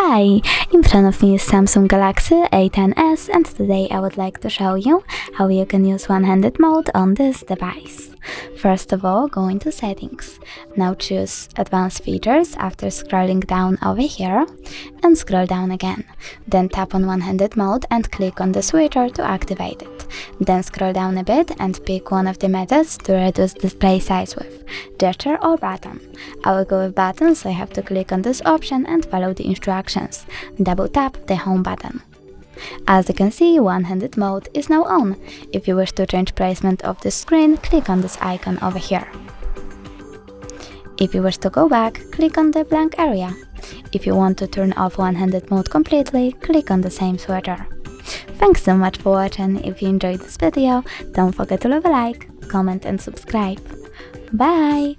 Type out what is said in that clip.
Hi, in front of me is Samsung Galaxy A10s, and today I would like to show you how you can use one-handed mode on this device. First of all, go into Settings. Now choose Advanced Features after scrolling down over here and scroll down again. Then tap on one-handed mode and click on the switcher to activate it. Then scroll down a bit and pick one of the methods to reduce display size with gesture or button. I will go with button, so I have to click on this option and follow the instructions. Double tap the home button. As you can see, one-handed mode is now on. If you wish to change placement of the screen, click on this icon over here. If you wish to go back, click on the blank area. If you want to turn off one-handed mode completely, click on the same switcher. Thanks so much for watching. If you enjoyed this video, don't forget to leave a like, comment and subscribe. Bye!